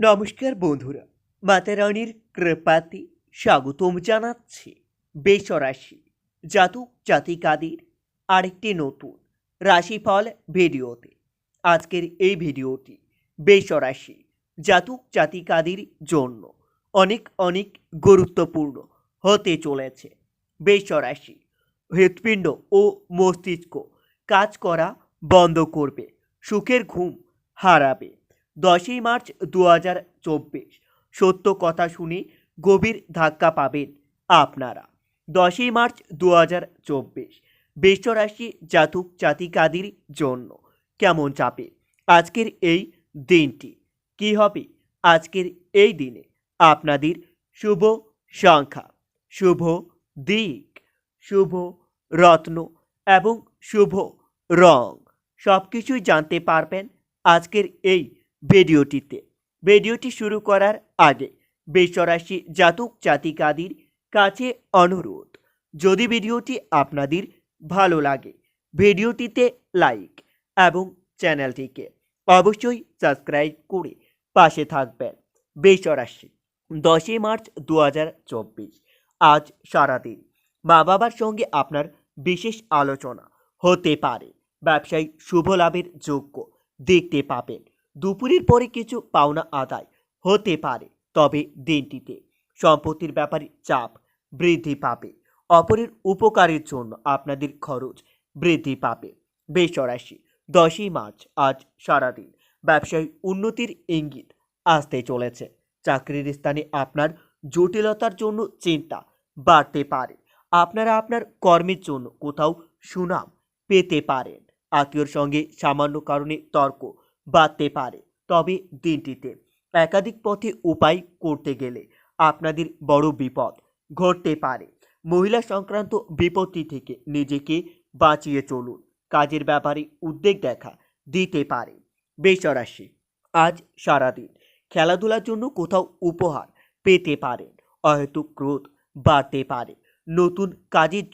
নমস্কার বন্ধুরা, মাতা রানীর কৃপাতে স্বাগতম জানাচ্ছি বেসরাশি জাতক জাতিকাদের আরেকটি নতুন রাশিফল ভিডিওতে। আজকের এই ভিডিওটি বেসরাশি জাতক জাতিকাদের জন্য অনেক অনেক গুরুত্বপূর্ণ হতে চলেছে। বেসরাশি হৃৎপিণ্ড ও মস্তিষ্ক কাজ করা বন্ধ করবে, সুখের ঘুম হারাবে। 10ই মার্চ 2024 সত্য কথা শুনে গভীর ধাক্কা পাবেন আপনারা। 10ই মার্চ 2024 বৃষরাশি জাতক জাতিকাদের জন্য কেমন যাবে আজকের এই দিনটি? কি হবে আজকের এই দিনে আপনাদের শুভ সংখ্যা, শুভ দিক, শুভ রত্ন এবং শুভ রং সব কিছুই জানতে পারবেন আজকের এই ভিডিওটি শুরু করার আগে বৃষরাশি জাতক জাতিকাদের কাছে অনুরোধ, যদি ভিডিওটি আপনাদের ভালো লাগে ভিডিওটিতে লাইক এবং চ্যানেলটিকে অবশ্যই সাবস্ক্রাইব করে পাশে থাকবেন। বৃষরাশি 10ই মার্চ 2024 আজ সারাদিন মা বাবার সঙ্গে আপনার বিশেষ আলোচনা হতে পারে। ব্যবসায়ী শুভ লাভের যোগ্য দেখতে পাবেন। দুপুরের পরে কিছু পাওনা আদায় হতে পারে, তবে দিনটিতে সম্পত্তির ব্যাপারে চাপ বৃদ্ধি পাবে। অপরের উপকারের জন্য আপনাদের খরচ বৃদ্ধি পাবে। বৃষরাশি 10ই মার্চ আজ সারাদিন ব্যবসায়ী উন্নতির ইঙ্গিত আসতে চলেছে। চাকরির স্থানে আপনার জটিলতার জন্য চিন্তা বাড়তে পারে। আপনারা আপনার কর্মের জন্য কোথাও সুনাম পেতে পারেন। আত্মীয়র সঙ্গে সামান্য কারণে তর্ক বাড়তে পারে, তবে দিনটিতে একাধিক পথে উপায় করতে গেলে আপনাদের বড় বিপদ ঘটতে পারে। মহিলা সংক্রান্ত বিপত্তি থেকে নিজেকে বাঁচিয়ে চলুন। কাজের ব্যাপারে উদ্বেগ দেখা দিতে পারে। বৃষরাশি আজ সারাদিন খেলাধুলার জন্য কোথাও উপহার পেতে পারেন। অহেতুক ক্রোধ বাড়তে পারে। নতুন কাজের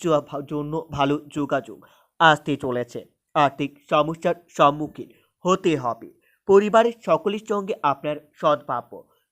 জন্য ভালো যোগাযোগ আসতে চলেছে। আর্থিক সমস্যার সম্মুখীন হতে হবে। পরিবারের সকলের সঙ্গে আপনার সদ্ভাব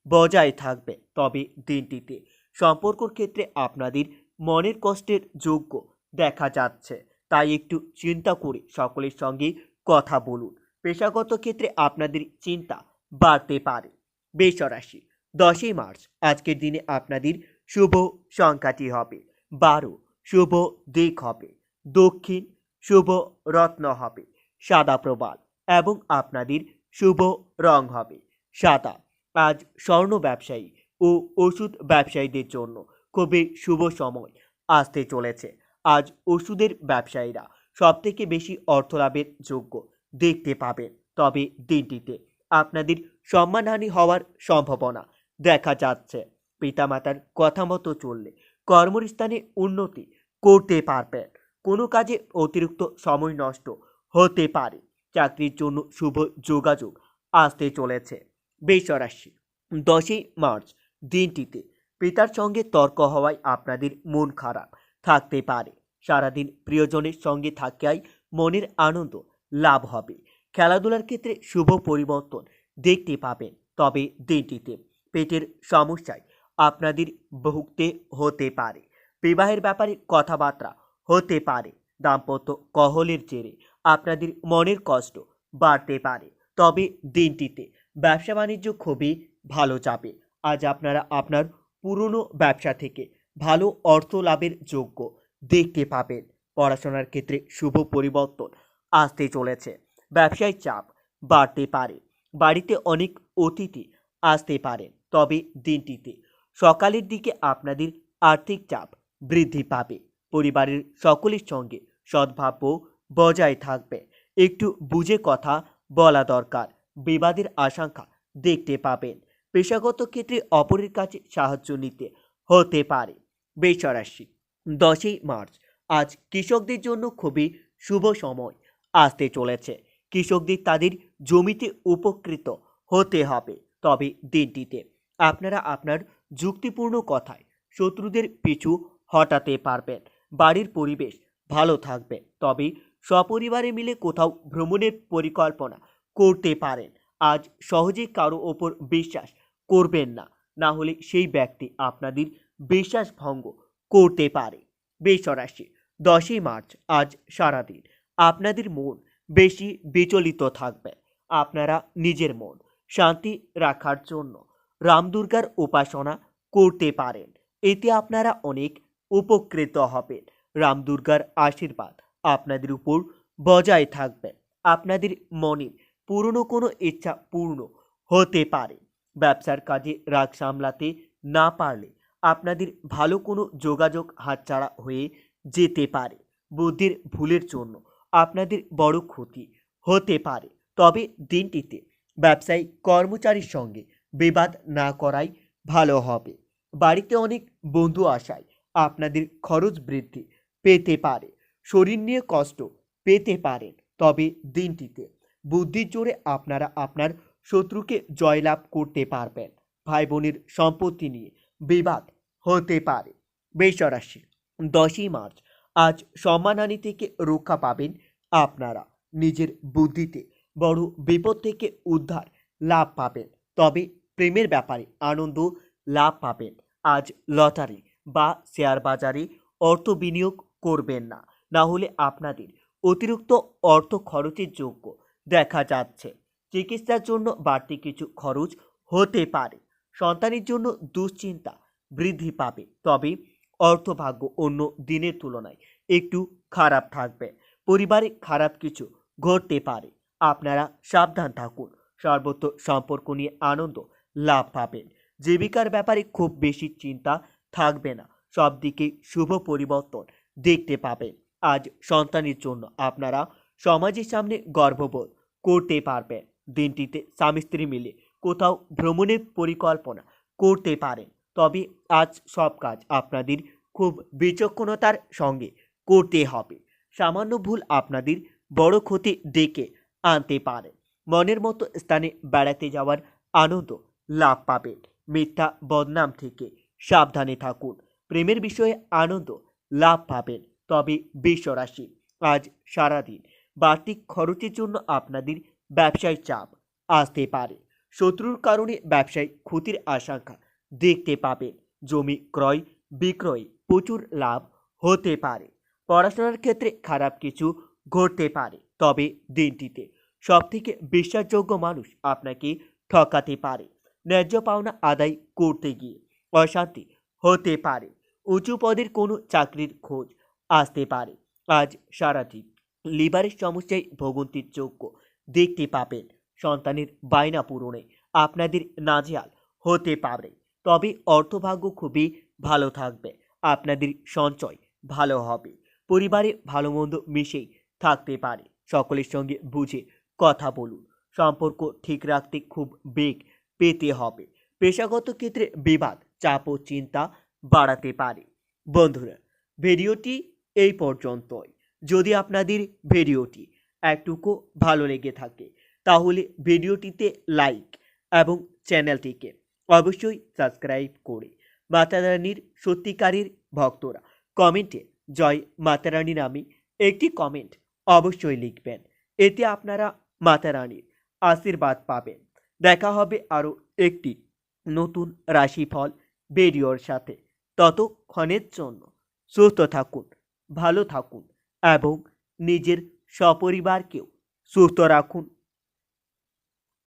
বজায় থাকবে, তবে দিনটিতে সম্পর্কর ক্ষেত্রে আপনাদের মনের কষ্টের যোগ্য দেখা যাচ্ছে, তাই একটু চিন্তা করে সকলের সঙ্গে কথা বলুন। পেশাগত ক্ষেত্রে আপনাদের চিন্তা বাড়তে পারে। বৃষরাশি 10ই মার্চ আজকের দিনে আপনাদের শুভ সংখ্যাটি হবে 12, শুভ দিক হবে দক্ষিণ, শুভ রত্ন হবে সাদা প্রবাল এবং আপনাদের শুভ রং হবে সাদা। আজ স্বর্ণ ব্যবসায়ী ও ওষুধ ব্যবসায়ীদের জন্য খুবই শুভ সময় আসতে চলেছে। আজ ওষুধের ব্যবসায়ীরা সবথেকে বেশি অর্থ লাভের যোগ্য দেখতে পাবেন, তবে দিনটিতে আপনাদের সম্মানহানি হওয়ার সম্ভাবনা দেখা যাচ্ছে। পিতামাতার কথা মতো চললে কর্মস্থানে উন্নতি করতে পারবেন। কোনো কাজে অতিরিক্ত সময় নষ্ট হতে পারে। চাকরির জন্য শুভ যোগাযোগ আসতে চলেছে। বৃষরাশি 10ই মার্চ দিনটিতে পিতার সঙ্গে তর্ক হওয়ায় আপনাদের মন খারাপ থাকতে পারে। সারাদিন প্রিয়জনের সঙ্গে থাকায় মনের আনন্দ লাভ হবে। খেলাধুলার ক্ষেত্রে শুভ পরিবর্তন দেখতে পাবেন, তবে দিনটিতে পেটের সমস্যায় আপনাদের ভুগতে হতে পারে। বিবাহের ব্যাপারে কথাবার্তা হতে পারে। দাম্পত্য কলহের জেরে আপনাদের মনের কষ্ট বাড়তে পারে, তবে দিনটিতে ব্যবসা বাণিজ্য খুবই ভালো যাবে। আজ আপনারা আপনার পুরনো ব্যবসা থেকে ভালো অর্থ লাভের যোগ্য দেখতে পাবেন। পড়াশোনার ক্ষেত্রে শুভ পরিবর্তন আসতে চলেছে। ব্যবসায় চাপ বাড়তে পারে। বাড়িতে অনেক অতিথি আসতে পারেন, তবে দিনটিতে সকালের দিকে আপনাদের আর্থিক চাপ বৃদ্ধি পাবে। পরিবারের সকলের সঙ্গে সদ্ভাব বজায় থাকবে। একটু বুঝে কথা বলা দরকার। বিবাদের আশঙ্কা দেখতে পাবেন। পেশাগত ক্ষেত্রে অপরের কাছে সাহায্য নিতে হতে পারে। বৃষরাশি 10ই মার্চ আজ কৃষকদের জন্য খুবই শুভ সময় আসতে চলেছে। কৃষকদের তাদের জমিতে উপকৃত হতে হবে, তবে দিনটিতে আপনারা আপনার যুক্তিপূর্ণ কথায় শত্রুদের পিছু হটাতে পারবেন। বাড়ির পরিবেশ ভালো থাকবে, তবে সপরিবারে মিলে কোথাও ভ্রমণের পরিকল্পনা করতে পারেন। আজ সহজে কারো ওপর বিশ্বাস করবেন না, না হলে সেই ব্যক্তি আপনাদের বিশ্বাস ভঙ্গ করতে পারে। বৃষরাশি, 10ই মার্চ আজ সারাদিন আপনাদের মন বেশি বিচলিত থাকবে। আপনারা নিজের মন শান্তি রাখার জন্য রাম দুর্গার উপাসনা করতে পারেন। এতে আপনারা অনেক উপকৃত হবেন। রাম দুর্গার আশীর্বাদ আপনাদের উপর বজায় থাকবে। আপনাদের মনের পুরনো কোনো ইচ্ছা পূর্ণ হতে পারে। ব্যবসার কাজে রাগ সামলাতে না পারলে আপনাদের ভালো কোনো যোগাযোগ হাতছাড়া হয়ে যেতে পারে। বুদ্ধির ভুলের জন্য আপনাদের বড় ক্ষতি হতে পারে। তবে দিনটিতে ব্যবসায়ী কর্মচারীর সঙ্গে বিবাদ না করাই ভালো হবে। বাড়িতে অনেক বন্ধু আসায় আপনাদের খরচ বৃদ্ধি পেতে পারে। শরীর নিয়ে কষ্ট পেতে পারেন। তবে দিনটিতে বুদ্ধির জোরে আপনারা আপনার শত্রুকে জয়লাভ করতে পারবেন। ভাই বোনের সম্পত্তি নিয়ে বিবাদ হতে পারে। বৃষরাশি, 10ই মার্চ আজ সম্মানহানি থেকে রক্ষা পাবেন আপনারা। নিজের বুদ্ধিতে বড় বিপদ থেকে উদ্ধার লাভ পাবেন। তবে প্রেমের ব্যাপারে আনন্দ লাভ পাবেন। আজ লটারি বা শেয়ার বাজারে অর্থ বিনিয়োগ করবেন না, না হলে আপনাদের অতিরিক্ত অর্থ খরচের যোগ্য দেখা যাচ্ছে। চিকিৎসার জন্য বাড়তি কিছু খরচ হতে পারে। সন্তানের জন্য দুশ্চিন্তা বৃদ্ধি পাবে। তবে অর্থভাগ্য অন্য দিনের তুলনায় একটু খারাপ থাকবে। পরিবারে খারাপ কিছু ঘটতে পারে, আপনারা সাবধান থাকুন। সর্বত্র সম্পর্ক নিয়ে আনন্দ লাভ পাবেন। জীবিকার ব্যাপারে খুব বেশি চিন্তা থাকবে না, সব দিকে শুভ পরিবর্তন দেখতে পাবেন। আজ সন্তানের জন্য আপনারা সমাজের সামনে গর্ববোধ করতে পারবেন। দিনটিতে স্বামী স্ত্রী মিলে কোথাও ভ্রমণের পরিকল্পনা করতে পারেন। তবে আজ সব কাজ আপনাদের খুব বিচক্ষণতার সঙ্গে করতে হবে। সামান্য ভুল আপনাদের বড় ক্ষতি ডেকে আনতে পারে। মনের মতো স্থানে বেড়াতে যাওয়ার আনন্দ লাভ পাবেন। মিথ্যা বদনাম থেকে সাবধানে থাকুন। প্রেমের বিষয়ে আনন্দ লাভ পাবেন। তবে বৃষরাশি, আজ সারাদিন বাড়তি খরচের জন্য আপনাদের ব্যবসায় চাপ আসতে পারে। শত্রুর কারণে ব্যবসায় ক্ষতির আশঙ্কা দেখতে পাবেন। জমি ক্রয় বিক্রয়ে প্রচুর লাভ হতে পারে। পড়াশোনার ক্ষেত্রে খারাপ কিছু ঘটতে পারে। তবে দিনটিতে সবথেকে বিশ্বাসযোগ্য মানুষ আপনাকে ঠকাতে পারে। ন্যায্য পাওনা আদায় করতে গিয়ে অশান্তি হতে পারে। উঁচু পদের কোনো চাকরির খোঁজ আসতে পারে। আজ সারাদিন লিভারের সমস্যায় ভোগান্তির যোগ্য দেখতে পাবেন। সন্তানের বায়না পূরণে আপনাদের নাজেহাল হতে পারে। তবে অর্থভাগ্য খুবই ভালো থাকবে। আপনাদের সঞ্চয় ভালো হবে। পরিবারে ভালো মন্দ মিশেই থাকতে পারে। সকলের সঙ্গে বুঝে কথা বলুন। সম্পর্ক ঠিক রাখতে খুব বেগ পেতে হবে। পেশাগত ক্ষেত্রে বিবাদ চাপ ও চিন্তা বাড়াতে পারে। বন্ধুরা, ভিডিওটি এই পর্যন্তই। যদি আপনাদের ভিডিওটি একটুকু ভালো লেগে থাকে তাহলে ভিডিওটিতে লাইক এবং চ্যানেলটিকে অবশ্যই সাবস্ক্রাইব করে মাতা রানীর সত্যিকারের ভক্তরা কমেন্টে জয় মাতা রানী নামে একটি কমেন্ট অবশ্যই লিখবেন। এতে আপনারা মাতা রানীর আশীর্বাদ পাবেন। দেখা হবে আরও একটি নতুন রাশিফল ভিডিওর সাথে। ততক্ষণের জন্য সুস্থ থাকুন, ভালো থাকুন এবং নিজের সপরিবারকেও সুস্থ রাখুন।